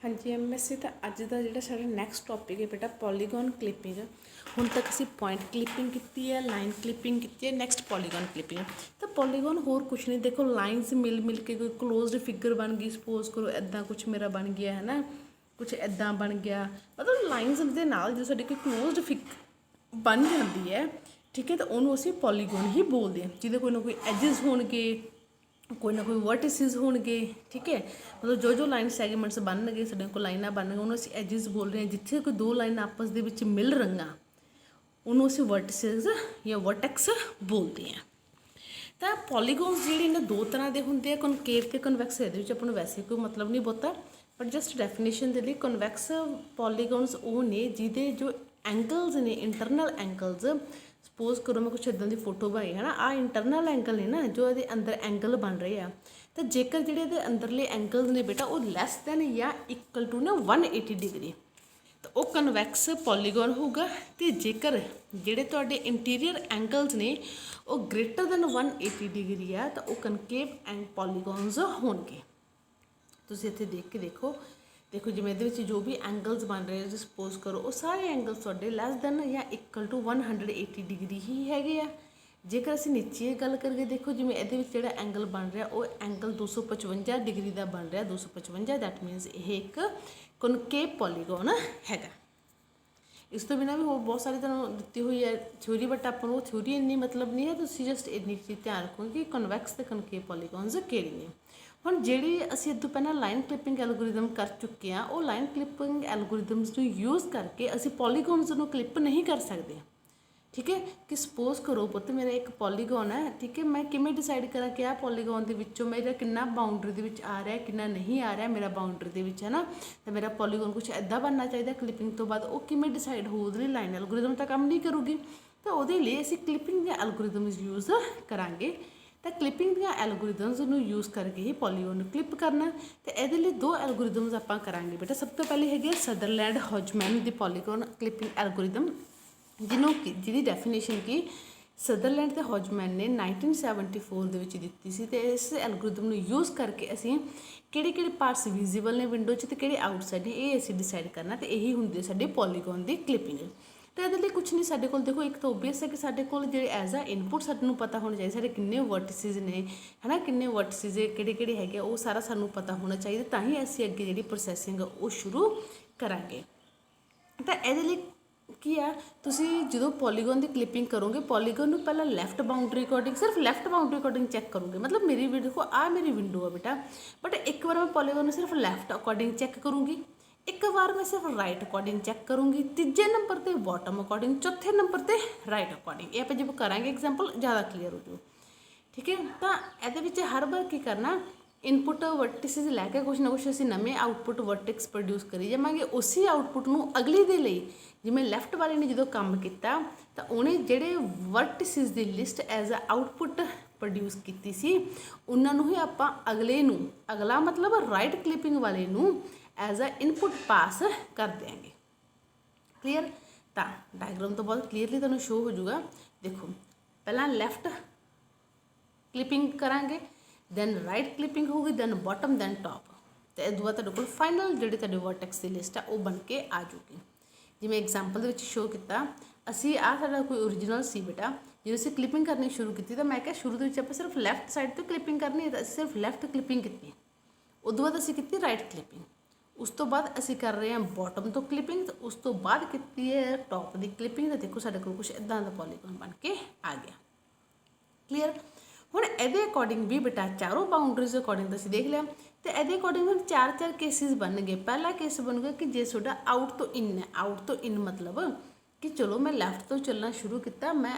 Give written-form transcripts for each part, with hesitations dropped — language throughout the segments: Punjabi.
हाँ जी एमएससी तो अज का जो साढ़ा नैक्सट टॉपिक है बेटा पॉलीगॉन क्लिपिंग। हुण तक असी पॉइंट क्लिपिंग की है, लाइन क्लिपिंग की है, नैक्सट पॉलीगॉन क्लिपिंग। तो पॉलीगॉन होर कुछ नहीं, देखो लाइनस मिल मिल के कोई क्लोज्ड फिगर बन गई, सपोज करो इदा कुछ मेरा बन गया है ना, कुछ इदा बन गया, मतलब लाइनस के नाल जो साडी कोई क्लोज्ड फिग बन जाती है, ठीक है, तो उन्होंने असी पॉलीगॉन ही बोलते हैं, जिहदे कोई ना कोई एजिज होणगे, कोई ना कोई वर्टिसिस होणगे, ठीक है, मतलब जो जो लाइन सैगमेंट्स बन गए साढ़े को लाइना बन गई उन्होंने असीं एजिज बोल रहे हैं, जिथे कोई दो लाइन आपस दे विच मिल रही उन्होंने असीं वर्टिसिस या वर्टेक्स बोलते हैं। तो पॉलीगॉन्स जिहड़े ने दो तरह के होंगे हैं, कनकेव ते कन्वैक्स। ये अपन वैसे कोई मतलब नहीं बहुता, बट जस्ट डेफिनेशन के लिए कन्वैक्स पॉलीगॉन्स वो ने जिहदे जो एंगल्स ने, इंटरनल एंगल्स, सपोज करो मैं कुछ इदां दी फोटो बनाई है ना, आ इंटरनल एंगल ने ना, जो ये अंदर एंगल बन रहे हैं, तो जेकर जिहड़े अंदरले एंगल्स ने बेटा वो लैस दैन या इक्वल टू ना 180 डिग्री, तो वो कन्वैक्स पॉलीगॉन होगा। तो जेकर जिहड़े तुहाडे इंटीरियर एंगल्स ने वो ग्रेटर दैन 180 डिग्री है, तो वो कनकेव एंड पॉलीगॉन्स होणगे। तुसीं इत्थे देख के देखो जिवें इहदे विच जो भी एंगल्स बन रहे हो, सपोज करो वो सारे एंगल्स तुहाडे लैस दैन या इक्वल टू 180 डिग्री ही हैगे आ। जेकर असीं नीचे गल करिए, देखो जिवें इहदे विच जिहड़ा एंगल बन रहा वो एंगल 255 डिग्री का बन रहा, 255, दैट मीनस ये एक कनकेव पॉलीगॉन हैगा। इस तो बिना भी होर बहुत सारी तरह दी हुई है थ्योरी, बट अपन वो थ्योरी इन्नी मतलब नहीं है, तो जस्ट इन्नी चीज़ ध्यान रखो कि कन्वैक्स ते कनकेव पॉलीगॉन्स किहड़े ने। हुण जिहड़ी असीं इस तों पहलां लाइन क्लिपिंग एल्गोरिदम कर चुके हैं, वो लाइन क्लिपिंग एल्गोरिदम्स नूं यूज़ करके असीं पॉलीगॉन्स नूं क्लिप नहीं कर सकते, ठीक है। कि सपोज करो पुत्त मेरा एक पॉलीगॉन है, ठीक है, मैं किमें डिसाइड करा कि आ पॉलीगॉन के विचों मेरा कितना बाउंड्री दे विच आ रहा है, कितना नहीं आ रहा है मेरा बाउंड्री दे विच, है ना, तो मेरा पॉलीगॉन कुछ इदा बनना चाहिए क्लिपिंग तो बाद, वो किमें डिसाइड हो, ਉਹਦੇ ਲਈ लाइन एल्गोरिदम तो काम नहीं करूगी, तो वो असीं क्लिपिंग दी एल्गोरिदम्स यूज़ करांगे। तो क्लिपिंग दी एल्गोरिदम्स नूं यूज़ करके ही पॉलीगॉन नूं क्लिप करना। तो ये लिए दो एल्गोरिदम्स आपां करांगे बेटा। सब तो पहले है सदरलैंड हॉजमैन दी पॉलीगॉन क्लिपिंग एल्गोरिदम, जिहदी डेफिनेशन की सदरलैंड ते हॉजमैन ने 1974 ਦੇ ਵਿੱਚ ਦਿੱਤੀ ਸੀ। ਤੇ ਇਸ ਐਲਗੋਰਿਦਮ ਨੂੰ ਯੂਜ਼ ਕਰਕੇ ਅਸੀਂ ਕਿਹੜੇ ਪਾਰਟਸ ਵਿਜ਼ੀਬਲ ਨੇ ਵਿੰਡੋ 'ਚ ਤੇ ਕਿਹੜੇ ਆਊਟਸਾਈਡ ਨੇ, ਇਹ ਅਸੀਂ ਡਿਸਾਈਡ ਕਰਨਾ। ਤੇ ਇਹੀ ਹੁੰਦੀ ਹੈ ਸਾਡੀ ਪੋਲੀਗੋਨ ਦੀ ਕਲਿੱਪਿੰਗ। तो ये कुछ नहीं, साढ़े को देखो एक तो ओबीअस है कि साढ़े को जो एज आ इनपुट सानू पता होना चाहिए, साढ़े किन्ने वर्टिसिस ने, है ना, किन्ने वर्टिसिस किहड़े है वो सारा सानू पता होना चाहिए, तो ही असीं अगे जिहड़ी प्रोसैसिंग वो शुरू करांगे। तो ये की है, तुसीं जो पॉलीगॉन की क्लिपिंग करोगे, पॉलीगॉन नूं पहला लैफ्ट बाउंड्री अकॉर्डिंग, सिर्फ लैफ्ट बाउंड्री अकॉर्डिंग चैक करोगे, मतलब मेरी देखो आ मेरी विंडो है बेटा, बट एक बार मैं पॉलीगॉन सिर्फ लैफ्ट अकॉर्डिंग चैक करूँगी, एक बार मैं सिर्फ राइट अकॉर्डिंग चैक करूँगी, तीजे नंबर पर बॉटम अकॉर्डिंग, चौथे नंबर पर राइट अकॉर्डिंग। ये आप जब करांगे एग्जाम्पल ज़्यादा क्लीयर हो जाओ, ठीक है। तो ये हर बार की करना, इनपुट वर्टिसिस लैके कुछ ना कुछ असीं नवें आउटपुट वर्टिक्स प्रोड्यूस करी जावांगे। उसी आउटपुट नूं अगली दे लई जिवें लैफ्ट वाले ने जो काम किया, तो उन्हें जिहड़े वर्टिसिस की list as a output produce की सी, उन्हां नूं ही आपां अगले नूं, अगला मतलब राइट क्लिपिंग वाले नूं एज अ इनपुट पास कर देंगे। क्लीयर? तो डायग्राम तो बहुत क्लीयरली तुहानूं शो हो जाऊगा। देखो पहला लैफ्ट क्लिपिंग करांगे, दैन राइट क्लिपिंग होगी, दैन बॉटम, दैन टॉप। तो इस बाद तुहाडे कोल फाइनल जिहड़ी तुहाडी वर्टेक्स की लिस्ट है वो बन के आ जाऊगी। जिवें एग्जाम्पल दे विच शो किया, असी आ साडा कोई ओरिजिनल सी बेटा, जो असीं क्लिपिंग करनी शुरू की, तो मैं क्या शुरू दे विच आपां सिर्फ लैफ्ट साइड तो क्लिपिंग करनी है, तो असीं सिर्फ लैफ्ट क्लिपिंग की। उदों बाद असीं कीती राइट क्लिपिंग, उस तो बाद असीं कर रहे हैं बॉटम तो क्लिपिंग, तो उस तो बाद की है टॉप की क्लिपिंग। तो देखो साडे कोल कुछ इदां दा पॉलीगॉन बन के आ गया। क्लीयर? हुण इहदे अकॉर्डिंग भी बेटा चारों बाउंड्रीज अकॉर्डिंग तो असीं देख लिया। तो इहदे अकॉर्डिंग हम चार केसिस बन गए। पहला केस बन गया कि जे तुहाडा आउट तो इन है, आउट तो इन मतलब कि चलो मैं लैफ्ट तो चलना शुरू किया, मैं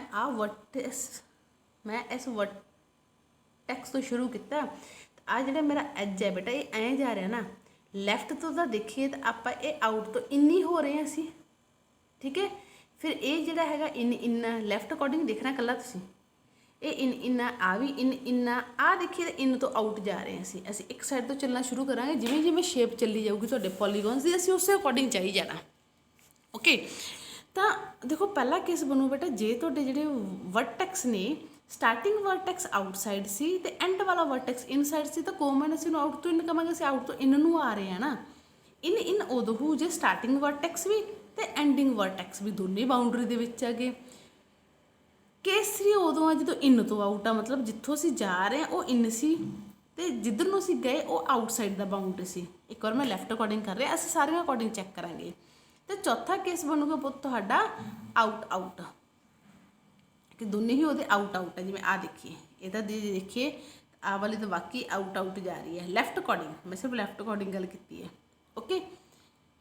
इस वर्टेक्स तो शुरू किया, आ जिहड़ा मेरा एज है बेटा ये ऐ जा रहा ना, लैफ्ट तो देखिए तो आप आउट तो इन ही हो रहे हैं असी, ठीक है। फिर ये जिहड़ा हैगा इन इन्ना लैफ्ट अकॉर्डिंग देखना कला तुसीं, ये इन इन्ना आ भी इन इन्ना आ देखिए, तो इन तो आउट जा रहे हैं असी एक साइड तो चलना शुरू करांगे, जिवें जिवें शेप चली जाऊगी तुहाडे पॉलीगॉन्स दी, असी उस अकॉर्डिंग चाहिए जाना। ओके, तो देखो पहला केस बनू बेटा, जे तुहाडे जिहड़े वर्टेक्स ने, स्टार्टिंग वर्टेक्स आउटसाइड सी ते एंड वाला वर्टेक्स इनसाइड सी, तो कॉमन असीं आउट तो इन कहांगे, असीं आउट तो इन नूं आ रहे हैं ना, ਇਨ ਇਨ ਉਦੋਂ ਹੋ ਜੇ ਸਟਾਰਟਿੰਗ ਵਰਟੈਕਸ ਵੀ ਤੇ ਐਂਡਿੰਗ ਵਰਟੈਕਸ ਵੀ ਦੋਨੇ ਬਾਉਂਡਰੀ ਦੇ ਵਿੱਚ ਹੈਗੇ। ਕੇਸ 3 ਉਦੋਂ ਆ ਜਦੋਂ ਇਨ ਤੋਂ ਆਊਟ ਆ, ਮਤਲਬ ਜਿੱਥੋਂ ਅਸੀਂ ਜਾ ਰਹੇ ਹਾਂ ਉਹ ਇਨ ਸੀ ਤੇ ਜਿੱਧਰ ਨੂੰ ਅਸੀਂ ਗਏ ਉਹ ਆਊਟਸਾਈਡ ਦਾ ਬਾਉਂਡਰੀ ਸੀ। ਇੱਕ ਵਾਰ ਮੈਂ ਲੈਫਟ ਅਕੋਰਡਿੰਗ ਕਰ ਰਿਹਾ, ਅਸੀਂ ਸਾਰਿਆਂ ਅਕੋਰਡਿੰਗ ਚੈੱਕ ਕਰਾਂਗੇ। ਤੇ ਚੌਥਾ ਕੇਸ ਬਣੂਗਾ ਪੁੱਤ ਤੁਹਾਡਾ ਆਊਟ ਆਊਟ, ਕਿ ਦੋਨੇ ਹੀ ਉਹਦੇ ਆਊਟ ਆਊਟ ਹੈ। ਜਿਵੇਂ ਆ ਦੇਖੀਏ, ਇਹ ਤਾਂ ਦੇਖੀਏ ਆਹ ਵਾਲੀ ਤਾਂ ਵਾਕਈ ਆਊਟ ਆਊਟ ਜਾ ਰਹੀ ਹੈ ਲੈਫਟ ਅਕੋਰਡਿੰਗ, ਮੈਂ ਸਿਰਫ ਲੈਫਟ ਅਕੋਰਡਿੰਗ ਗੱਲ ਕੀਤੀ ਹੈ। ਓਕੇ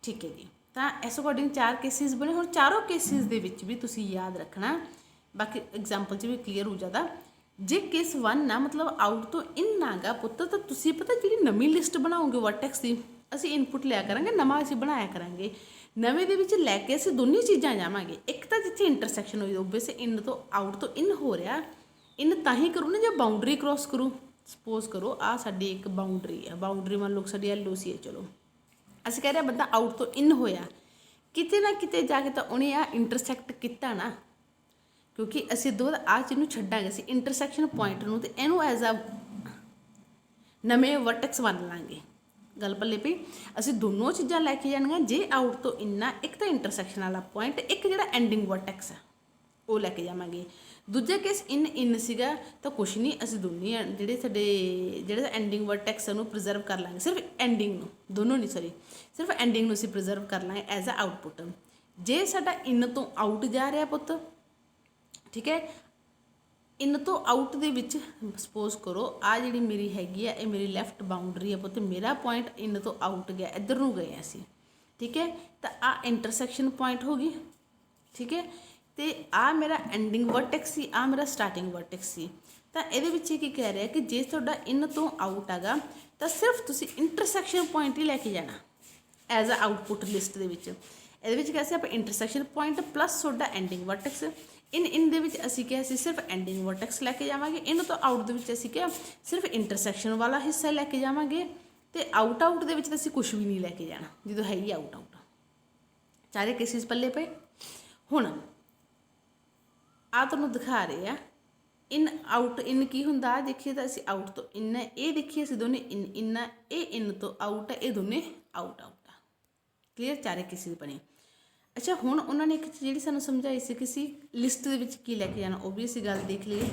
ਠੀਕ ਹੈ ਜੀ। ਤਾਂ ਇਸ ਅਕੋਰਡਿੰਗ 4 ਕੇਸਿਸ ਬਣੇ। ਹੁਣ ਚਾਰੋਂ ਕੇਸਿਸ ਦੇ ਵਿੱਚ ਵੀ ਤੁਸੀਂ ਯਾਦ ਰੱਖਣਾ, ਬਾਕੀ ਐਗਜ਼ਾਮਪਲ 'ਚ ਵੀ ਕਲੀਅਰ ਹੋ ਜਾਂਦਾ। ਜੇ ਕੇਸ 1 ਨਾ ਮਤਲਬ ਆਊਟ ਤੋਂ ਇਨ ਆਗਾ ਪੁੱਤ, ਤਾਂ ਤੁਸੀਂ ਪਤਾ ਜਿਹੜੀ ਨਵੀਂ ਲਿਸਟ ਬਣਾਓਗੇ ਵਰਟੈਕਸ ਦੀ, ਅਸੀਂ ਇਨਪੁਟ ਲਿਆ ਕਰਾਂਗੇ, ਨਵਾਂ ਅਸੀਂ ਬਣਾਇਆ ਕਰਾਂਗੇ। ਨਵੇਂ ਦੇ ਵਿੱਚ ਲੈ ਕੇ ਅਸੀਂ ਦੋਨੇ ਚੀਜ਼ਾਂ ਜਾਵਾਂਗੇ। ਇੱਕ ਤਾਂ ਜਿੱਥੇ ਇੰਟਰਸੈਕਸ਼ਨ ਹੋਈ ਓਬਵੀਅਸ ਇਨ ਤੋਂ ਆਊਟ ਤੋਂ ਇਨ ਹੋ ਰਿਹਾ, ਇਨ ਤਾਂ ਹੀ ਕਰੂ ਨਾ ਜੇ ਬਾਉਂਡਰੀ ਕ੍ਰੋਸ ਕਰੂ। ਸਪੋਜ਼ ਕਰੋ ਆਹ ਸਾਡੀ ਇੱਕ ਬਾਉਂਡਰੀ ਹੈ, ਬਾਉਂਡਰੀ ਮੰਨ ਲਓ ਸਾਡੀ LOC ਹੈ। ਚਲੋ ਅਸੀਂ ਕਹਿ ਰਹੇ ਬੰਦਾ ਆਊਟ ਤੋਂ ਇਨ ਹੋਇਆ, ਕਿਤੇ ਨਾ ਕਿਤੇ ਜਾ ਕੇ ਤਾਂ ਉਹਨੇ ਆ ਇੰਟਰਸੈਕਟ ਕੀਤਾ ਨਾ, ਕਿਉਂਕਿ ਅਸੀਂ ਦੋ ਆਹ ਚੀਜ਼ ਨੂੰ ਛੱਡਾਂਗੇ, ਅਸੀਂ ਇੰਟਰਸੈਕਸ਼ਨ ਪੁਆਇੰਟ ਨੂੰ ਤੇ ਇਹਨੂੰ ਐਜ਼ ਆ ਨਵੇਂ ਵਰਟੈਕਸ ਮੰਨ ਲਾਂਗੇ। ਗੱਲ ਪੱਲੇ ਪਈ। ਅਸੀਂ ਦੋਨੋਂ ਚੀਜ਼ਾਂ ਲੈ ਕੇ ਜਾਣੀਆਂ। ਜੇ ਆਊਟ ਤੋਂ ਇੰਨਾ, ਇੱਕ ਤਾਂ ਇੰਟਰਸੈਕਸ਼ਨ ਵਾਲਾ ਪੁਆਇੰਟ, ਇੱਕ ਜਿਹੜਾ ਐਂਡਿੰਗ ਵਰਟੈਕਸ ਹੈ ਉਹ ਲੈ ਕੇ ਜਾਵਾਂਗੇ। ਦੂਜਾ ਕੇਸ ਇਨ ਸੀਗਾ ਤਾਂ ਕੁਛ ਨਹੀਂ, ਅਸੀਂ ਦੋਨੇ ਜਿਹੜੇ ਸਾਡੇ ਜਿਹੜਾ ਐਂਡਿੰਗ ਵਰਟੈਕਸ ਉਹਨੂੰ ਪ੍ਰੀਜ਼ਰਵ ਕਰ ਲਾਂਗੇ, ਸਿਰਫ ਐਂਡਿੰਗ ਨੂੰ, ਦੋਨੋਂ ਨਹੀਂ ਸੌਰੀ, ਸਿਰਫ ਐਂਡਿੰਗ ਨੂੰ ਅਸੀਂ ਪ੍ਰੀਜ਼ਰਵ ਕਰ ਲਾਂਗੇ ਐਜ਼ ਅ ਆਊਟਪੁੱਟ। ਜੇ ਸਾਡਾ ਇਨ ਤੋਂ ਆਊਟ ਜਾ ਰਿਹਾ ਪੁੱਤ, ਠੀਕ ਹੈ, ਇਨ ਤੋਂ ਆਊਟ ਦੇ ਵਿੱਚ ਸਪੋਜ਼ ਕਰੋ ਆ ਜਿਹੜੀ ਮੇਰੀ ਹੈਗੀ ਆ ਇਹ ਮੇਰੀ ਲੈਫਟ ਬਾਉਂਡਰੀ ਹੈ ਪੁੱਤ, ਮੇਰਾ ਪੁਆਇੰਟ ਇਨ ਤੋਂ ਆਊਟ ਗਿਆ, ਇੱਧਰ ਨੂੰ ਗਏ ਅਸੀਂ, ਠੀਕ ਹੈ। ਤਾਂ ਆ ਇੰਟਰਸੈਕਸ਼ਨ ਪੁਆਇੰਟ ਹੋ ਗਈ, ਠੀਕ ਹੈ। ਤੇ ਆ ਮੇਰਾ ਐਂਡਿੰਗ ਵਰਟੈਕਸ ਸੀ, ਆ ਮੇਰਾ ਸਟਾਰਟਿੰਗ ਵਰਟੈਕਸ ਸੀ। ਤਾਂ ਇਹਦੇ ਵਿੱਚ ਕੀ ਕਹਿ ਰਿਹਾ ਕਿ ਜੇ ਤੁਹਾਡਾ ਇਨ ਤੋਂ ਆਊਟ ਹੈਗਾ ਤਾਂ ਸਿਰਫ ਤੁਸੀਂ ਇੰਟਰਸੈਕਸ਼ਨ ਪੁਆਇੰਟ ਹੀ ਲੈ ਕੇ ਜਾਣਾ ਐਜ਼ ਅ ਆਊਟਪੁੱਟ ਲਿਸਟ ਦੇ ਵਿੱਚ। ਇਹਦੇ ਵਿੱਚ ਕਹਿੰਦੇ ਆਪਾਂ ਇੰਟਰਸੈਕਸ਼ਨ ਪੁਆਇੰਟ ਪਲੱਸ ਤੁਹਾਡਾ ਐਂਡਿੰਗ ਵਰਟੈਕਸ। ਇਨ ਦੇ ਵਿੱਚ ਅਸੀਂ ਕਿਹਾ ਸੀ ਸਿਰਫ ਐਂਡਿੰਗ ਵਰਟੈਕਸ ਲੈ ਕੇ ਜਾਵਾਂਗੇ। ਇਨ ਤੋਂ ਆਊਟ ਦੇ ਵਿੱਚ ਅਸੀਂ ਕਿਹਾ ਸਿਰਫ ਇੰਟਰਸੈਕਸ਼ਨ ਵਾਲਾ ਹਿੱਸਾ ਲੈ ਕੇ ਜਾਵਾਂਗੇ। ਤੇ ਆਊਟ ਦੇ ਵਿੱਚ ਤਾਂ ਅਸੀਂ ਕੁਝ ਵੀ ਨਹੀਂ ਲੈ ਕੇ ਜਾਣਾ ਜਦੋਂ ਹੈ ਹੀ ਆਊਟ। ਚਾਰੇ ਕੇਸਿਸ ਪੱਲੇ ਪਏ। ਹੁਣ ਆ ਤੁਹਾਨੂੰ ਦਿਖਾ ਰਹੇ ਆ ਇਨ ਆਊਟ। ਇਨ ਕੀ ਹੁੰਦਾ ਦੇਖੀਏ ਤਾਂ ਅਸੀਂ ਆਊਟ ਤੋਂ ਇਨ, ਇਹ ਦੇਖੀਏ ਅਸੀਂ ਦੋਨੇ ਇਨ ਇਹ ਇਨ ਤੋਂ ਆਊਟ ਹੈ, ਇਹ ਦੋਨੇ ਆਊਟ ਆ। ਕਲੀਅਰ, ਚਾਰੇ ਕੇਸਿਸ ਬਣੇ। ਅੱਛਾ ਹੁਣ ਉਹਨਾਂ ਨੇ ਇੱਕ ਚੀਜ਼ ਜਿਹੜੀ ਸਾਨੂੰ ਸਮਝਾਈ ਸੀ ਕਿ ਅਸੀਂ ਲਿਸਟ ਦੇ ਵਿੱਚ ਕੀ ਲੈ ਕੇ ਜਾਣਾ, ਉਹ ਵੀ ਅਸੀਂ ਗੱਲ ਦੇਖ ਲਈਏ।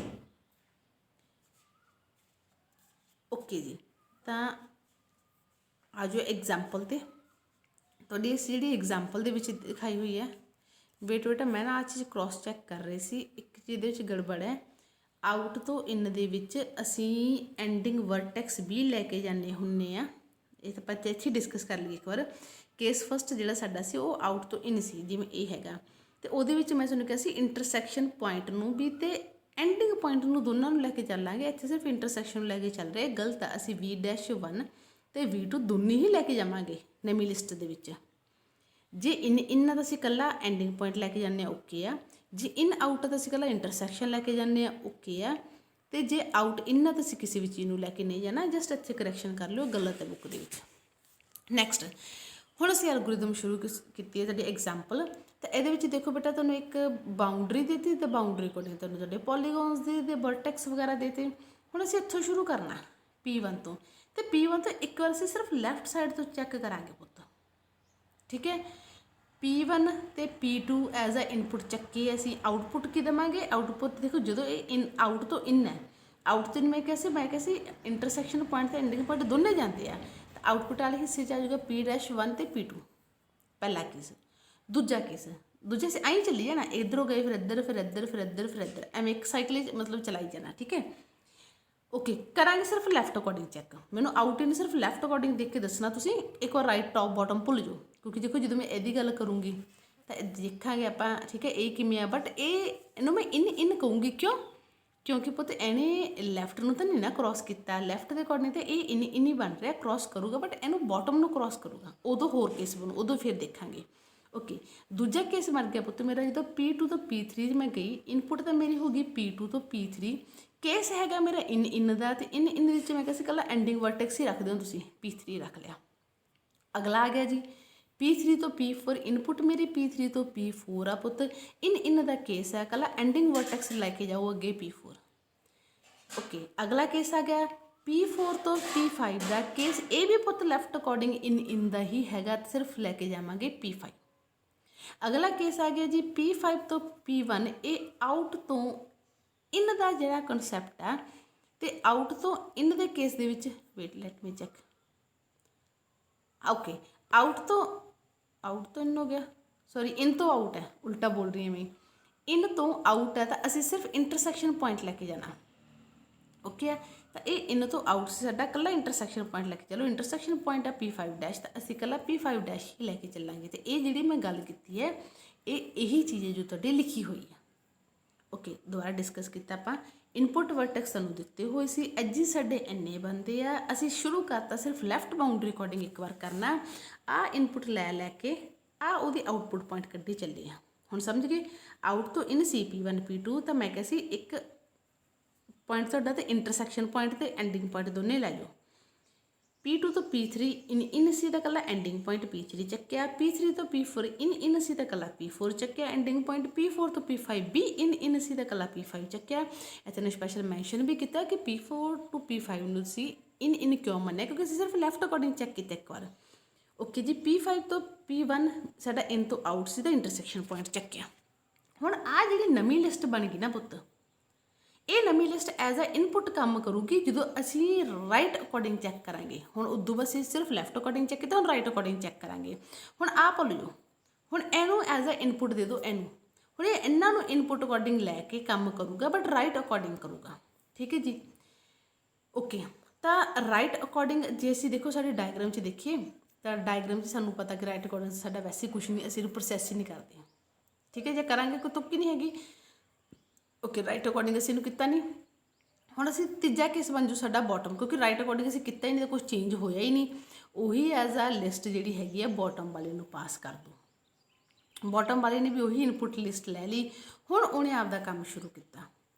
ਓਕੇ ਜੀ, ਤਾਂ ਆ ਜਾਓ ਐਗਜ਼ਾਮਪਲ ਤੇ। ਤੁਹਾਡੀ ਇਸ ਜਿਹੜੀ ਐਗਜ਼ਾਮਪਲ ਦੇ ਵਿੱਚ ਦਿਖਾਈ ਹੋਈ ਹੈ, ਵੇਟ ਬੇਟਾ ਮੈਂ ਨਾ ਆਹ ਚੀਜ਼ ਕ੍ਰੋਸ ਚੈੱਕ ਕਰ ਰਹੀ ਸੀ, ਇੱਕ ਚੀਜ਼ ਦੇ ਵਿੱਚ ਗੜਬੜ ਹੈ। ਆਊਟ ਤੋਂ ਇਨ ਦੇ ਵਿੱਚ ਅਸੀਂ ਐਂਡਿੰਗ ਵਰਟੈਕਸ ਵੀ ਲੈ ਕੇ ਜਾਂਦੇ ਹੁੰਦੇ ਆ। ਇਹ ਤਾਂ ਆਪਾਂ ਇੱਥੇ ਡਿਸਕਸ ਕਰ ਲਈਏ ਇੱਕ ਵਾਰ। ਕੇਸ ਫਸਟ ਜਿਹੜਾ ਸਾਡਾ ਸੀ ਉਹ ਆਊਟ ਤੋਂ ਇਨ ਸੀ, ਜਿਵੇਂ ਇਹ ਹੈਗਾ। ਤੇ ਉਹਦੇ ਵਿੱਚ ਮੈਂ ਤੁਹਾਨੂੰ ਕਿਹਾ ਸੀ ਇੰਟਰਸੈਕਸ਼ਨ ਪੁਆਇੰਟ ਨੂੰ ਵੀ ਤੇ ਐਂਡਿੰਗ ਪੁਆਇੰਟ ਨੂੰ ਦੋਨਾਂ ਨੂੰ ਲੈ ਕੇ ਚੱਲਾਂਗੇ। ਇੱਥੇ ਸਿਰਫ ਇੰਟਰਸੈਕਸ਼ਨ ਨੂੰ ਲੈ ਕੇ ਚੱਲ ਰਿਹਾ, ਗਲਤ ਆ। ਅਸੀਂ V'1 ਤੇ V2 ਦੋਨੇ ਹੀ ਲੈ ਕੇ ਜਾਵਾਂਗੇ ਨਵੀਂ ਲਿਸਟ ਦੇ ਵਿੱਚ। ਜੇ ਇਨ ਤਾਂ ਅਸੀਂ ਇਕੱਲਾ ਐਂਡਿੰਗ ਪੁਆਇੰਟ ਲੈ ਕੇ ਜਾਂਦੇ ਹਾਂ, ਓਕੇ ਆ। ਜੇ ਇਨ ਆਊਟ ਤਾਂ ਅਸੀਂ ਇਕੱਲਾ ਇੰਟਰਸੈਕਸ਼ਨ ਲੈ ਕੇ ਜਾਂਦੇ ਹਾਂ, ਓਕੇ ਆ। ਤੇ ਜੇ ਆਊਟ ਇਨ ਤਾਂ ਅਸੀਂ ਕਿਸੇ ਵੀ ਚੀਜ਼ ਨੂੰ ਲੈ ਕੇ ਨਹੀਂ ਜਾਣਾ। ਜਸਟ ਇੱਥੇ ਕਰੈਕਸ਼ਨ ਕਰ ਲਿਓ, ਗਲਤ ਹੈ ਬੁੱਕ ਦੇ ਵਿੱਚ। ਨੈਕਸਟ ਹੁਣ ਅਸੀਂ ਐਲਗੋਰਿਦਮ ਸ਼ੁਰੂ ਕੀਤੀ ਹੈ ਤੁਹਾਡੀ ਐਗਜ਼ਾਮਪਲ। ਤਾਂ ਇਹਦੇ ਵਿੱਚ ਦੇਖੋ ਬੇਟਾ ਤੁਹਾਨੂੰ ਇੱਕ ਬਾਉਂਡਰੀ ਦਿੱਤੀ ਤੇ ਬਾਉਂਡਰੀ ਕੋਲ ਤੁਹਾਨੂੰ ਤੁਹਾਡੇ ਪੋਲੀਗੋਨਸ ਦੇ ਵਰਟੈਕਸ ਵਗੈਰਾ ਦਿੱਤੇ। ਹੁਣ ਅਸੀਂ ਇੱਥੋਂ ਸ਼ੁਰੂ ਕਰਨਾ P1 ਤੋਂ। ਤੇ P1 ਤੋਂ ਇੱਕ ਵਾਰ ਅਸੀਂ ਸਿਰਫ ਲੈਫਟ ਸਾਈਡ ਤੋਂ ਚੈੱਕ ਕਰਾਂਗੇ ਪੁੱਤ, ਠੀਕ ਹੈ। P1 ਤੇ P2 ਐਜ਼ ਅ ਇਨਪੁਟ ਚੱਕੀ ਅਸੀਂ ਆਊਟਪੁੱਟ ਕੀ ਦੇਵਾਂਗੇ। ਆਊਟਪੁੱਟ ਦੇਖੋ ਜਦੋਂ ਇਹ ਆਊਟ ਤੋਂ ਇਨ ਹੈ, ਆਊਟ ਤੋਂ ਮੈਂ ਕਿਹਾ ਇੰਟਰਸੈਕਸ਼ਨ ਪੁਆਇੰਟ ਤੇ ਐਂਡਿੰਗ ਪੁਆਇੰਟ ਦੋਨੇ ਜਾਂਦੇ ਆ। ਤਾਂ ਆਊਟਪੁੱਟ ਵਾਲੇ ਹਿੱਸੇ 'ਚ ਆ ਜਾਊਗਾ P'1 ਤੇ P2 ਪਹਿਲਾ ਕੇਸ। ਦੂਜਾ ਅਸੀਂ ਆਈ ਚੱਲੀ ਜਾਣਾ, ਇੱਧਰੋਂ ਗਏ ਫਿਰ ਇੱਧਰ, ਫਿਰ ਇੱਧਰ, ਫਿਰ ਇੱਧਰ, ਫਿਰ ਇੱਧਰ, ਐਵੇਂ ਇੱਕ ਸਾਈਕਲ ਮਤਲਬ ਚਲਾਈ ਜਾਣਾ, ਠੀਕ ਹੈ। ਓਕੇ, ਕਰਾਂਗੇ ਸਿਰਫ ਲੈਫਟ ਅਕੋਰਡਿੰਗ ਚੈੱਕ। ਮੈਨੂੰ ਆਊਟ ਇਨ ਸਿਰਫ ਲੈਫਟ ਅਕੋਰਡਿੰਗ ਦੇਖ ਕੇ ਦੱਸਣਾ ਤੁਸੀਂ। ਇੱਕ ਵਾਰ ਰਾਈਟ ਟੌਪ ਬਾਟਮ ਭੁੱਲ ਜਾਓ, ਕਿਉਂਕਿ ਦੇਖੋ ਜਦੋਂ ਮੈਂ ਇਹਦੀ ਗੱਲ ਕਰੂੰਗੀ ਤਾਂ ਦੇਖਾਂਗੇ ਆਪਾਂ, ਠੀਕ ਹੈ, ਇਹ ਕਿਵੇਂ ਆ। ਬਟ ਇਹਨੂੰ ਮੈਂ ਇਨ ਕਹੂੰਗੀ, ਕਿਉਂਕਿ ਪੁੱਤ ਇਹਨੇ ਲੈਫਟ ਨੂੰ ਤਾਂ ਨਹੀਂ ਨਾ ਕ੍ਰੋਸ ਕੀਤਾ। ਲੈਫਟ ਦੇ ਅਕੋਰਡਿੰਗ ਤਾਂ ਇਹ ਇਨ ਹੀ ਬਣ ਰਿਹਾ, ਕ੍ਰੋਸ ਕਰੂਗਾ। ਬਟ ਇਹਨੂੰ ਬਾਟਮ ਨੂੰ ਕ੍ਰੋਸ ਕਰੂਗਾ, ਉਦੋਂ ਹੋਰ ਕੇਸ ਬਣੂ, ਉਦੋਂ ਫਿਰ ਦੇਖਾਂਗੇ। ਓਕੇ, ਦੂਜਾ ਕੇਸ ਬਣ ਗਿਆ ਪੁੱਤ ਮੇਰਾ ਜਦੋਂ P2 ਤੋਂ P3 ਮੈਂ ਗਈ। ਇਨਪੁੱਟ ਤਾਂ ਮੇਰੀ ਹੋ ਗਈ P2 ਤੋਂ P3। ਕੇਸ ਹੈਗਾ ਮੇਰਾ ਇਨ ਦਾ। ਤੇ ਇਨ ਵਿੱਚ ਮੈਂ ਕਿਹਾ ਸੀ ਇਕੱਲਾ ਐਂਡਿੰਗ ਵਰਟੈਕਸ ਹੀ ਰੱਖਦੇ ਹੋ ਤੁਸੀਂ, P3 ਰੱਖ ਲਿਆ। ਅਗਲਾ ਆ ਗਿਆ ਜੀ P3 ਤੋਂ P4। ਇਨਪੁੱਟ ਮੇਰੀ P3 ਤੋਂ P4 ਆ ਪੁੱਤ। ਇਨ ਦਾ ਕੇਸ ਹੈ ਇਕੱਲਾ ਐਂਡਿੰਗ ਵਰਟੈਕਸ ਲੈ ਕੇ ਜਾਓ ਅੱਗੇ P4। ਓਕੇ, ਅਗਲਾ ਕੇਸ ਆ ਗਿਆ P4 ਤੋਂ P5 ਦਾ ਕੇਸ ਇਹ ਵੀ ਪੁੱਤ ਲੈਫਟ ਅਕੋਰਡਿੰਗ ਇਨ ਦਾ ਹੀ ਹੈਗਾ, ਸਿਰਫ ਲੈ ਕੇ ਜਾਵਾਂਗੇ P5। ਅਗਲਾ ਕੇਸ ਆ ਗਿਆ ਜੀ P5 ਤੋਂ P1, ਇਹ ਆਊਟ ਤੋਂ ਇਨ ਦਾ ਜਿਹੜਾ ਕਨਸੈਪਟ ਹੈ, ਤੇ ਆਊਟ ਤੋਂ ਇਨ ਦੇ ਕੇਸ ਦੇ ਵਿੱਚ wait let me check, okay out ਤੋਂ ਇਨ ਹੋ ਗਿਆ, ਸੌਰੀ ਇਨ ਤੋਂ ਆਊਟ ਹੈ, ਉਲਟਾ ਬੋਲ ਰਹੀ ਹਾਂ ਮੈਂ, ਇਨ ਤੋਂ ਆਊਟ ਹੈ ਤਾਂ ਅਸੀਂ ਸਿਰਫ ਇੰਟਰਸੈਕਸ਼ਨ ਪੁਆਇੰਟ ਲੈ ਕੇ ਜਾਣਾ, ਓਕੇ ਹੈ। ਤਾਂ ਇਹ ਇਨ ਤੋਂ ਆਊਟ ਸੀ ਸਾਡਾ, ਇਕੱਲਾ ਇੰਟਰਸੈਕਸ਼ਨ ਪੁਆਇੰਟ ਲੈ ਕੇ ਚਲੋ, ਇੰਟਰਸੈਕਸ਼ਨ ਪੁਆਇੰਟ ਹੈ P5 ਡੈਸ਼, ਤਾਂ ਅਸੀਂ ਇਕੱਲਾ P5 ਡੈਸ਼ ਹੀ ਲੈ ਕੇ ਚੱਲਾਂਗੇ। ਤੇ ਇਹ ਜਿਹੜੀ ਮੈਂ ਗੱਲ ਕੀਤੀ ਹੈ ਇਹ ਇਹੀ ਚੀਜ਼ ਹੈ ਜੋ ਤੁਹਾਡੇ ਲਿਖੀ ਹੋਈ ਹੈ, ਓਕੇ। ਦੁਬਾਰਾ ਡਿਸਕਸ ਕੀਤਾ ਆਪਾਂ, ਇਨਪੁਟ ਵਰਟੈਕਸ ਸਾਨੂੰ ਦਿੱਤੇ ਹੋਏ ਸੀ, ਅੱਜ ਹੀ ਸਾਡੇ ਇੰਨੇ ਬਣਦੇ ਆ, ਅਸੀਂ ਸ਼ੁਰੂ ਕਰਤਾ ਸਿਰਫ ਲੈਫਟ ਬਾਉਂਡਰੀ ਅਕੋਰਡਿੰਗ ਇੱਕ ਵਾਰ ਕਰਨਾ, ਆ ਇਨਪੁਟ ਲੈ ਕੇ ਆ ਉਹਦੀ ਆਊਟਪੁੱਟ ਪੁਆਇੰਟ ਕੱਢੀ ਚੱਲੇ ਆ। ਹੁਣ ਸਮਝ ਗਏ, ਆਊਟ ਤੋਂ ਇਨ ਸੀ P1 P2, ਤਾਂ ਮੈਂ ਕਿਹਾ ਸੀ ਇੱਕ ਪੁਆਇੰਟ ਤੁਹਾਡਾ ਤੇ ਇੰਟਰਸੈਕਸ਼ਨ ਪੁਆਇੰਟ ਤੇ ਐਂਡਿੰਗ ਪੁਆਇੰਟ ਦੋਨੇ ਲੈ ਜਾਓ। P2 ਤੋਂ P3 ਇਨ ਸੀ ਦਾ ਇਕੱਲਾ ਐਂਡਿੰਗ ਪੁਆਇੰਟ P3 ਚੱਕਿਆ, P3 ਤੋਂ P4 ਇਨ ਸੀ ਦਾ ਇਕੱਲਾ P4 ਚੱਕਿਆ ਐਂਡਿੰਗ ਪੁਆਇੰਟ, P4 ਤੋਂ P5 ਵੀ ਇਨ ਸੀ ਦਾ ਇਕੱਲਾ P5 ਚੱਕਿਆ। ਇੱਥੇ ਨੇ ਸਪੈਸ਼ਲ ਮੈਂਸ਼ਨ ਵੀ ਕੀਤਾ ਕਿ P4 ਤੋਂ P5 ਨੂੰ ਸੀ ਇਨ ਕਿਉਂ ਮੰਨਿਆ, ਕਿਉਂਕਿ ਅਸੀਂ ਸਿਰਫ ਲੈਫਟ ਅਕੋਰਡਿੰਗ ਚੈੱਕ ਕੀਤਾ ਇੱਕ ਵਾਰ, ਓਕੇ ਜੀ। P5 ਤੋਂ P1 ਸਾਡਾ ਇਨ ਤੋਂ ਆਊਟ ਸੀ, ਦਾ ਇੰਟਰਸੈਕਸ਼ਨ ਪੁਆਇੰਟ ਚੱਕਿਆ। ਹੁਣ ਆ ਜਿਹੜੀ ਨਵੀਂ ਲਿਸਟ ਬਣ ਗਈ ਨਾ ਪੁੱਤ, ਇਹ ਨਵੀਂ ਲਿਸਟ ਐਜ਼ ਅ ਇਨਪੁਟ ਕੰਮ ਕਰੂਗੀ ਜਦੋਂ ਅਸੀਂ ਰਾਈਟ ਅਕੋਰਡਿੰਗ ਚੈੱਕ ਕਰਾਂਗੇ। ਹੁਣ ਉਦੋਂ ਬਸ ਅਸੀਂ ਸਿਰਫ ਲੈਫਟ ਅਕੋਰਡਿੰਗ ਚੈੱਕ ਕੀਤਾ, ਹੁਣ ਰਾਈਟ ਅਕੋਰਡਿੰਗ ਚੈੱਕ ਕਰਾਂਗੇ। ਹੁਣ ਆਹ ਭੁੱਲ ਜਾਓ, ਹੁਣ ਇਹਨੂੰ ਐਜ਼ ਅ ਇਨਪੁਟ ਦੇ ਦਿਓ ਇਹਨੂੰ, ਹੁਣ ਇਹ ਇਹਨਾਂ ਨੂੰ ਇਨਪੁਟ ਅਕੋਰਡਿੰਗ ਲੈ ਕੇ ਕੰਮ ਕਰੂਗਾ, ਬਟ ਰਾਈਟ ਅਕੋਰਡਿੰਗ ਕਰੂਗਾ, ਠੀਕ ਹੈ ਜੀ, ਓਕੇ। ਤਾਂ ਰਾਈਟ ਅਕੋਰਡਿੰਗ ਜੇ ਅਸੀਂ ਦੇਖੋ ਸਾਡੇ ਡਾਇਗਰਾਮ 'ਚ ਦੇਖੀਏ ਤਾਂ ਡਾਇਗਰਾਮ 'ਚ ਸਾਨੂੰ ਪਤਾ ਕਿ ਰਾਈਟ ਅਕੋਰਡਿੰਗ ਸਾਡਾ ਵੈਸੇ ਕੁਛ ਨਹੀਂ, ਅਸੀਂ ਇਹਨੂੰ ਪ੍ਰੋਸੈਸ ਹੀ ਨਹੀਂ ਕਰਦੇ, ਠੀਕ ਹੈ। ਜੇ ਕਰਾਂਗੇ ਕੋਈ ਤੁੱਕੀ ਨਹੀਂ ਹੈਗੀ, ਓਕੇ। ਰਾਈਟ ਅਕੋਰਡਿੰਗ ਅਸੀਂ ਇਹਨੂੰ ਕੀਤਾ ਨਹੀਂ। ਹੁਣ ਅਸੀਂ ਤੀਜਾ ਕੇਸ ਬਣ ਜੂ ਸਾਡਾ ਬੋਟਮ, ਕਿਉਂਕਿ ਰਾਈਟ ਅਕੋਰਡਿੰਗ ਅਸੀਂ ਕੀਤਾ ਹੀ ਨਹੀਂ, ਤਾਂ ਕੁਛ ਚੇਂਜ ਹੋਇਆ ਹੀ ਨਹੀਂ, ਉਹੀ ਐਜ਼ ਆ ਲਿਸਟ ਜਿਹੜੀ ਹੈਗੀ ਆ ਬੋਟਮ ਵਾਲੇ ਨੂੰ ਪਾਸ ਕਰ ਦਿਓ। ਬੋਟਮ ਵਾਲੇ ਨੇ ਵੀ ਉਹੀ ਇਨਪੁਟ ਲਿਸਟ ਲੈ ਲਈ, ਹੁਣ ਉਹਨੇ ਆਪਦਾ ਕੰਮ ਸ਼ੁਰੂ ਕੀਤਾ,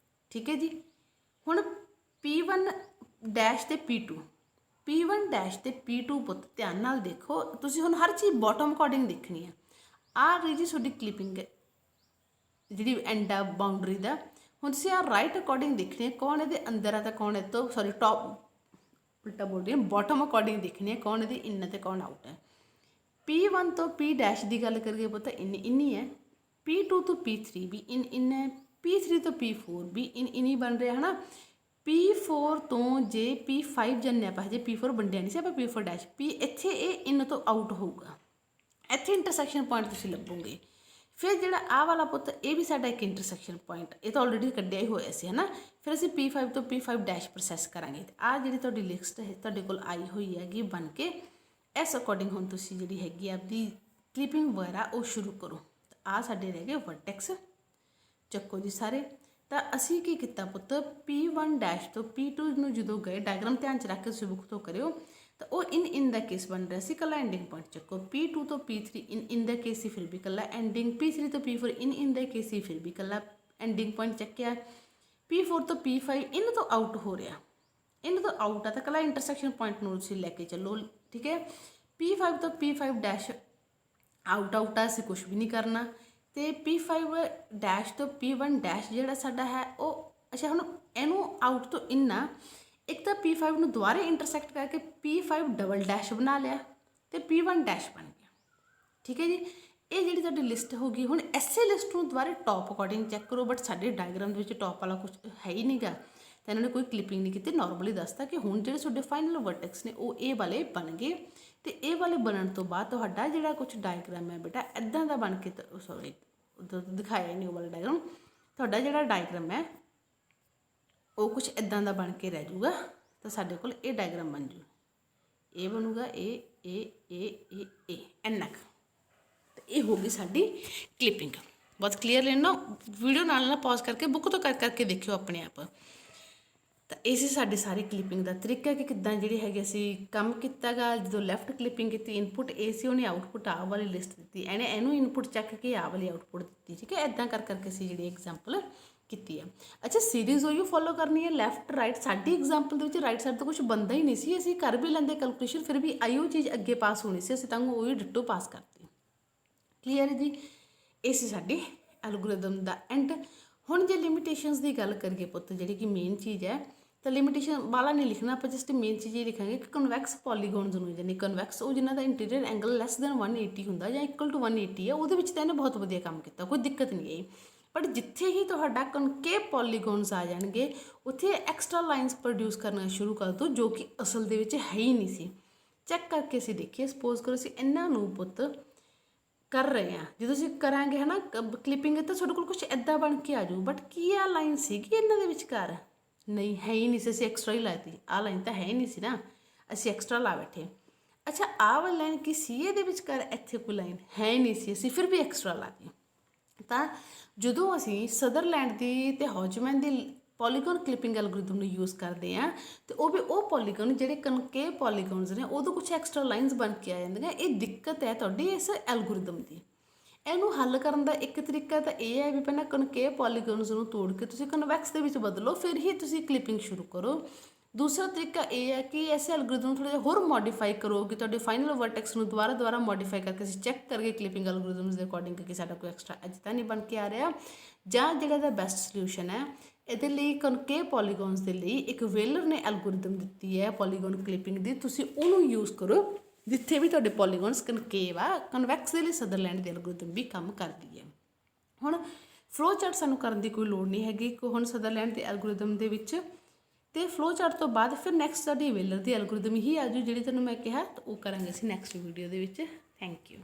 ਠੀਕ ਹੈ ਜੀ। ਹੁਣ P1 ਡੈਸ਼ ਤੇ P1 ਡੈਸ਼ ਤੇ P2 ਪੁੱਤ ਧਿਆਨ ਨਾਲ ਦੇਖੋ ਤੁਸੀਂ, ਹੁਣ ਹਰ ਚੀਜ਼ ਬੋਟਮ ਅਕੋਰਡਿੰਗ ਦੇਖਣੀ ਹੈ। ਆਹ ਗਈ ਜੀ ਤੁਹਾਡੀ ਕਲਿੱਪਿੰਗ ਜਿਹੜੀ ਐਂਡ ਆ ਬਾਉਂਡਰੀ ਦਾ। ਹੁਣ ਤੁਸੀਂ ਆ ਰਾਈਟ ਅਕੋਰਡਿੰਗ ਦੇਖਣੀ ਹੈ, ਕੌਣ ਇਹਦੇ ਅੰਦਰ ਆ ਤਾਂ ਕੌਣ ਇਹ ਤੋਂ, ਸੌਰੀ ਟੌਪ ਉਲਟਾ ਬੋਲ ਰਹੀ ਹਾਂ, ਬੋਟਮ ਅਕੋਰਡਿੰਗ ਦੇਖਣੀ ਹੈ ਕੌਣ ਇਹਦੇ ਇਨ ਤੇ ਕੌਣ ਆਊਟ ਹੈ। P1 ਤੋਂ P ਡੈਸ਼ ਦੀ ਗੱਲ ਕਰੀਏ ਪੁੱਤ ਇਨ ਹੀ ਹੈ, P2 ਤੋਂ P3 ਵੀ ਇਨ ਹੈ, P3 ਤੋਂ P4 ਵੀ ਇਨ ਹੀ ਬਣ ਰਿਹਾ ਹੈ ਨਾ। P4 ਤੋਂ ਜੇ P5 ਜੰਨੇ ਆਪਾਂ, ਹਜੇ P4 ਵੰਡਿਆ ਨਹੀਂ ਸੀ ਆਪਾਂ, P4 ਡੈਸ਼ ਇੱਥੇ ਇਹ ਇਨ ਤੋਂ ਆਊਟ ਹੋਊਗਾ, ਇੱਥੇ ਇੰਟਰਸੈਕਸ਼ਨ ਪੁਆਇੰਟ ਤੁਸੀਂ ਲੱਭੋਗੇ। ਫਿਰ ਜਿਹੜਾ ਆਹ ਵਾਲਾ ਪੁੱਤ ਇਹ ਵੀ ਸਾਡਾ ਇੱਕ ਇੰਟਰਸੈਕਸ਼ਨ ਪੁਆਇੰਟ, ਇਹ ਤਾਂ ਆਲਰੇਡੀ ਕੱਢਿਆ ਹੀ ਹੋਇਆ ਸੀ ਹੈ ਨਾ। ਫਿਰ ਅਸੀਂ P5 ਤੋਂ P5 ਡੈਸ਼ ਪ੍ਰੋਸੈਸ ਕਰਾਂਗੇ। ਅਤੇ ਆਹ ਜਿਹੜੀ ਤੁਹਾਡੀ ਲਿਸਟ ਹੈ ਤੁਹਾਡੇ ਕੋਲ ਆਈ ਹੋਈ ਹੈਗੀ ਬਣ ਕੇ, ਇਸ ਅਕੋਰਡਿੰਗ ਹੁਣ ਤੁਸੀਂ ਜਿਹੜੀ ਹੈਗੀ ਆਪਦੀ ਕਲਿੱਪਿੰਗ ਵਗੈਰਾ ਉਹ ਸ਼ੁਰੂ ਕਰੋ। ਆਹ ਸਾਡੇ ਰਹਿ ਗਏ ਵਰਟੈਕਸ, ਚੱਕੋ ਜੀ ਸਾਰੇ। ਤਾਂ ਅਸੀਂ ਕੀ ਕੀਤਾ ਪੁੱਤ, P1 ਡੈਸ਼ ਤੋਂ P2 ਨੂੰ ਜਦੋਂ ਗਏ, ਡਾਇਗਰਾਮ ਧਿਆਨ 'ਚ ਰੱਖ ਕੇ ਤੁਸੀਂ ਬੁੱਕ ਤੋਂ ਕਰਿਓ, ਤਾਂ ਉਹ ਇਨ ਦਾ ਕੇਸ ਬਣ ਰਿਹਾ ਸੀ, ਇਕੱਲਾ ਐਂਡਿੰਗ ਪੁਆਇੰਟ ਚੱਕੋ। P2 ਤੋਂ P3 ਇਨ ਦਾ ਕੇਸ ਸੀ, ਫਿਰ ਵੀ ਇਕੱਲਾ ਐਂਡਿੰਗ। P3 ਤੋਂ P4 ਇਨ ਦਾ ਕੇਸ ਸੀ, ਫਿਰ ਵੀ ਇਕੱਲਾ ਐਂਡਿੰਗ ਪੁਆਇੰਟ ਚੱਕਿਆ। P4 ਤੋਂ P5 ਇਨ ਤੋਂ ਆਊਟ ਹੋ ਰਿਹਾ, ਇਨ ਤੋਂ ਆਊਟ ਆ ਤਾਂ ਇਕੱਲਾ ਇੰਟਰਸੈਕਸ਼ਨ ਪੁਆਇੰਟ ਨੂੰ ਤੁਸੀਂ ਲੈ ਕੇ ਚੱਲੋ, ਠੀਕ ਹੈ। P5 ਤੋਂ P5 ਡੈਸ਼ ਆਊਟ ਆ, ਅਸੀਂ ਕੁਛ ਵੀ ਨਹੀਂ ਕਰਨਾ। ਅਤੇ P5 ਡੈਸ਼ ਤੋਂ P1 ਡੈਸ਼ ਜਿਹੜਾ ਸਾਡਾ ਹੈ ਉਹ, ਅੱਛਾ ਹੁਣ ਇਹਨੂੰ ਆਊਟ ਤੋਂ ਇਨ ਆ, ਇੱਕ ਤਾਂ P5 ਨੂੰ ਦੁਬਾਰੇ ਇੰਟਰਸੈਕਟ ਕਰਕੇ P5 ਡਬਲ ਡੈਸ਼ ਬਣਾ ਲਿਆ ਅਤੇ P1 ਡੈਸ਼ ਬਣ ਗਿਆ, ਠੀਕ ਹੈ ਜੀ। ਇਹ ਜਿਹੜੀ ਤੁਹਾਡੀ ਲਿਸਟ ਹੋ ਗਈ। ਹੁਣ ਐਸੇ ਲਿਸਟ ਨੂੰ ਦੁਬਾਰੇ ਟੌਪ ਅਕੋਰਡਿੰਗ ਚੈੱਕ ਕਰੋ, ਬਟ ਸਾਡੇ ਡਾਇਗਰਾਮ ਦੇ ਵਿੱਚ ਟੌਪ ਵਾਲਾ ਕੁਛ ਹੈ ਹੀ ਨਹੀਂਗਾ, ਤਾਂ ਇਹਨਾਂ ਨੇ ਕੋਈ ਕਲਿੱਪਿੰਗ ਨਹੀਂ ਕੀਤੀ, ਨੋਰਮਲੀ ਦੱਸਤਾ ਕਿ ਹੁਣ ਜਿਹੜੇ ਤੁਹਾਡੇ ਫਾਈਨਲ ਵਰਟੈਕਸ ਨੇ ਉਹ ਇਹ ਵਾਲੇ ਬਣ ਗਏ। ਅਤੇ ਇਹ ਵਾਲੇ ਬਣਨ ਤੋਂ ਬਾਅਦ ਤੁਹਾਡਾ ਜਿਹੜਾ ਕੁਛ ਡਾਇਗਰਾਮ ਹੈ ਬੇਟਾ ਇੱਦਾਂ ਦਾ ਬਣ ਕੇ, ਸੌਰੀ ਉਦੋਂ ਦਿਖਾਇਆ ਹੀ ਨਹੀਂ ਉਹ ਵਾਲਾ ਡਾਇਗਰਾਮ, ਤੁਹਾਡਾ ਜਿਹੜਾ ਡਾਇਗਰਾਮ ਹੈ ਉਹ ਕੁਛ ਇੱਦਾਂ ਦਾ ਬਣ ਕੇ ਰਹਿ ਜਾਊਗਾ। ਤਾਂ ਸਾਡੇ ਕੋਲ ਇਹ ਡਾਇਗਰਾਮ ਬਣ ਜੂ, ਇਹ ਬਣੂਗਾ ਇਹ ਇੰਨਾ ਕੁ। ਅਤੇ ਇਹ ਹੋ ਗਈ ਸਾਡੀ ਕਲਿੱਪਿੰਗ। ਬਹੁਤ ਕਲੀਅਰਲੀ ਨਾ ਵੀਡੀਓ ਨਾਲ ਪੌਜ਼ ਕਰਕੇ ਬੁੱਕ ਤੋਂ ਕਰਕੇ ਦੇਖਿਓ ਆਪਣੇ ਆਪ। ਤਾਂ ਇਹ ਸੀ ਸਾਡੀ ਸਾਰੀ ਕਲਿੱਪਿੰਗ ਦਾ ਤਰੀਕਾ ਕਿ ਕਿੱਦਾਂ ਜਿਹੜੀ ਹੈਗੀ ਅਸੀਂ ਕੰਮ ਕੀਤਾ ਗਾ। ਜਦੋਂ ਲੈਫਟ ਕਲਿੱਪਿੰਗ ਕੀਤੀ, ਇਨਪੁਟ ਇਹ ਸੀ, ਉਹਨੇ ਆਊਟਪੁੱਟ ਆਹ ਵਾਲੀ ਲਿਸਟ ਦਿੱਤੀ, ਇਹਨੂੰ ਇਨਪੁਟ ਚੱਕ ਕੇ ਆਹ ਵਾਲੀ ਆਊਟਪੁੱਟ ਦਿੱਤੀ, ਠੀਕ ਹੈ। ਇੱਦਾਂ ਕਰਕੇ ਅਸੀਂ ਜਿਹੜੀ ਐਗਜ਼ਾਮਪਲ ਕੀਤੀ ਆ। ਅੱਛਾ ਸੀਰੀਜ਼ ਉਹੀ ਫੋਲੋ ਕਰਨੀ ਹੈ, ਲੈਫਟ ਰਾਈਟ। ਸਾਡੀ ਐਗਜ਼ਾਮਪਲ ਦੇ ਵਿੱਚ ਰਾਈਟ ਸਾਈਡ ਤੋਂ ਕੁਛ ਬਣਦਾ ਹੀ ਨਹੀਂ ਸੀ, ਅਸੀਂ ਕਰ ਵੀ ਲੈਂਦੇ ਕੈਲਕੂਲੇਸ਼ਨ, ਫਿਰ ਵੀ ਆਈਓ ਚੀਜ਼ ਅੱਗੇ ਪਾਸ ਹੋਣੀ ਸੀ, ਅਸੀਂ ਤਾਂ ਉਹੀ ਡਿੱਟੋ ਪਾਸ ਕਰਤੀ। ਕਲੀਅਰ ਹੈ ਜੀ। ਇਹ ਸੀ ਸਾਡੀ ਐਲਗੋਰਿਦਮ ਦਾ ਐਂਡ। ਹੁਣ ਜੇ ਲਿਮਿਟੇਸ਼ਨਸ ਦੀ ਗੱਲ ਕਰੀਏ ਪੁੱਤ, ਜਿਹੜੀ ਕਿ ਮੇਨ ਚੀਜ਼ ਹੈ, ਤਾਂ ਲਿਮਿਟੇਸ਼ਨ ਵਾਲਾ ਨਹੀਂ ਲਿਖਣਾ, ਆਪਾਂ ਜਸਟ ਮੇਨ ਚੀਜ਼ ਇਹ ਲਿਖਾਂਗੇ ਕਿ ਕਨਵੈਕਸ ਪੋਲੀਗੋਨਸ ਨੂੰ, ਯਾਨੀ ਕਨਵੈਕਸ ਉਹ ਜਿਨ੍ਹਾਂ ਦਾ ਇੰਟੀਰੀਅਰ ਐਂਗਲ ਲੈਸ ਦੈਨ 180 ਹੁੰਦਾ ਜਾਂ ਇਕੁਅਲ ਟੂ 180 ਹੈ, ਉਹਦੇ ਵਿੱਚ ਤਾਂ ਇਹਨੇ ਬਹੁਤ ਵਧੀਆ ਕੰਮ ਕੀਤਾ, ਕੋਈ ਦਿੱਕਤ ਨਹੀਂ ਆਈ। ਬਟ ਜਿੱਥੇ ਹੀ ਤੁਹਾਡਾ ਕਨਕੇਵ ਪੋਲੀਗੋਨਸ ਆ ਜਾਣਗੇ ਉੱਥੇ ਐਕਸਟਰਾ ਲਾਈਨਸ ਪ੍ਰੋਡਿਊਸ ਕਰਨਾ ਸ਼ੁਰੂ ਕਰ ਦਿਓ, ਜੋ ਕਿ ਅਸਲ ਦੇ ਵਿੱਚ ਹੈ ਹੀ ਨਹੀਂ ਸੀ। ਚੈੱਕ ਕਰਕੇ ਅਸੀਂ ਦੇਖੀਏ, ਸਪੋਜ਼ ਕਰੋ ਅਸੀਂ ਇਹਨਾਂ ਨੂੰ ਪੁੱਤ ਕਰ ਰਹੇ ਹਾਂ, ਜਦੋਂ ਅਸੀਂ ਕਰਾਂਗੇ ਹੈ ਨਾ ਕਲਿੱਪਿੰਗ, ਤਾਂ ਤੁਹਾਡੇ ਕੋਲ ਕੁਛ ਇੱਦਾਂ ਬਣ ਕੇ ਆ ਜਾਊ। ਬਟ ਕੀ ਆ ਲਾਈਨ ਸੀਗੀ ਇਹਨਾਂ ਦੇ ਵਿਚਕਾਰ? ਨਹੀਂ, ਹੈ ਹੀ ਨਹੀਂ ਸੀ, ਅਸੀਂ ਐਕਸਟਰਾ ਹੀ ਲਾਤੀ। ਆਹ ਲਾਈਨ ਤਾਂ ਹੈ ਹੀ ਨਹੀਂ ਸੀ ਨਾ, ਅਸੀਂ ਐਕਸਟਰਾ ਲਾ ਬੈਠੇ। ਅੱਛਾ, ਆਹ ਵਾਲੀ ਲਾਈਨ ਕੀ ਸੀ ਇਹਦੇ ਵਿਚਕਾਰ? ਇੱਥੇ ਕੋਈ ਲਾਈਨ ਹੈ ਹੀ ਨਹੀਂ ਸੀ, ਅਸੀਂ ਫਿਰ ਵੀ ਐਕਸਟਰਾ ਲਾਤੀ। ਤਾਂ ਜਦੋਂ ਅਸੀਂ ਸਦਰਲੈਂਡ ਦੀ ਅਤੇ ਹੌਜਮੈਨ ਦੀ ਪੋਲੀਗਨ ਕਲਿੱਪਿੰਗ ਐਲਗੋਰਿਥਮ ਨੂੰ ਯੂਜ਼ ਕਰਦੇ ਹਾਂ, ਅਤੇ ਉਹ ਵੀ ਉਹ ਪੋਲੀਗਨ ਜਿਹੜੇ ਕਨਕੇਵ ਪੋਲੀਗਨਸ ਨੇ, ਉਦੋਂ ਕੁਛ ਐਕਸਟਰਾ ਲਾਈਨਸ ਬਣ ਕੇ ਆ ਜਾਂਦੀਆਂ। ਇਹ ਦਿੱਕਤ ਹੈ ਤੁਹਾਡੀ ਇਸ ਐਲਗੋਰਿਥਮ ਦੀ। ਇਹਨੂੰ ਹੱਲ ਕਰਨ ਦਾ ਇੱਕ ਤਰੀਕਾ ਤਾਂ ਇਹ ਹੈ ਵੀ ਪਹਿਲਾਂ ਕਨਕੇਵ ਪੋਲੀਗਨਸ ਨੂੰ ਤੋੜ ਕੇ ਤੁਸੀਂ ਕਨਵੈਕਸ ਦੇ ਵਿੱਚ ਬਦਲੋ, ਫਿਰ ਹੀ ਤੁਸੀਂ ਕਲਿੱਪਿੰਗ ਸ਼ੁਰੂ ਕਰੋ। ਦੂਸਰਾ ਤਰੀਕਾ ਇਹ ਹੈ ਕਿ ਐਸੇ ਐਲਗੋਰਿਥਮ ਨੂੰ ਥੋੜ੍ਹਾ ਜਿਹਾ ਹੋਰ ਮੋਡੀਫਾਈ ਕਰੋ, ਕਿ ਤੁਹਾਡੇ ਫਾਈਨਲ ਵਰਟੈਕਸ ਨੂੰ ਦੁਬਾਰਾ ਮੋਡੀਫਾਈ ਕਰਕੇ ਅਸੀਂ ਚੈੱਕ ਕਰਕੇ ਕਲਿੱਪਿੰਗ ਐਲਗੋਰਿਥਮਸ ਦੇ ਅਕੋਰਡਿੰਗ ਕਿ ਸਾਡਾ ਕੋਈ ਐਕਸਟਰਾ ਐਜ ਤਾਂ ਨਹੀਂ ਬਣ ਕੇ ਆ ਰਿਹਾ। ਜਾਂ ਜਿਹੜਾ ਦਾ ਬੈਸਟ ਸਲਿਊਸ਼ਨ ਹੈ ਇਹਦੇ ਲਈ, ਕਨਕੇਵ ਪੋਲੀਗਨਸ ਦੇ ਲਈ ਇੱਕ ਵੇਲਰ ਨੇ ਐਲਗੋਰਿਥਮ ਦਿੱਤੀ ਹੈ ਪੋਲੀਗਨ ਕਲਿੱਪਿੰਗ ਦੀ, ਤੁਸੀਂ ਉਹਨੂੰ ਯੂਜ਼ ਕਰੋ ਜਿੱਥੇ ਵੀ ਤੁਹਾਡੇ ਪੋਲੀਗਨਸ ਕਨਕੇਵ ਆ। ਕਨਵੈਕਸ ਦੇ ਲਈ ਸਦਰਲੈਂਡ ਦੀ ਐਲਗੋਰਿਥਮ ਵੀ ਕੰਮ ਕਰਦੀ ਹੈ। ਹੁਣ ਫਲੋ ਚਾਰਟ ਸਾਨੂੰ ਕਰਨ ਦੀ ਕੋਈ ਲੋੜ ਨਹੀਂ ਹੈਗੀ ਕਿ ਹੁਣ ਸਦਰਲੈਂਡ ਦੇ ਐਲਗੋਰਿਥਮ ਦੇ ਵਿੱਚ, ਅਤੇ ਫਲੋ ਚਾਰਟ ਤੋਂ ਬਾਅਦ ਫਿਰ ਨੈਕਸਟ ਸਾਡੀ ਵੇਲਰ ਦੀ ਐਲਗੋਰਿਥਮ ਹੀ ਆ ਜੂ, ਜਿਹੜੀ ਤੁਹਾਨੂੰ ਮੈਂ ਕਿਹਾ, ਤਾਂ ਉਹ ਕਰਾਂਗੇ ਅਸੀਂ ਨੈਕਸਟ ਵੀਡੀਓ ਦੇ ਵਿੱਚ। Thank you.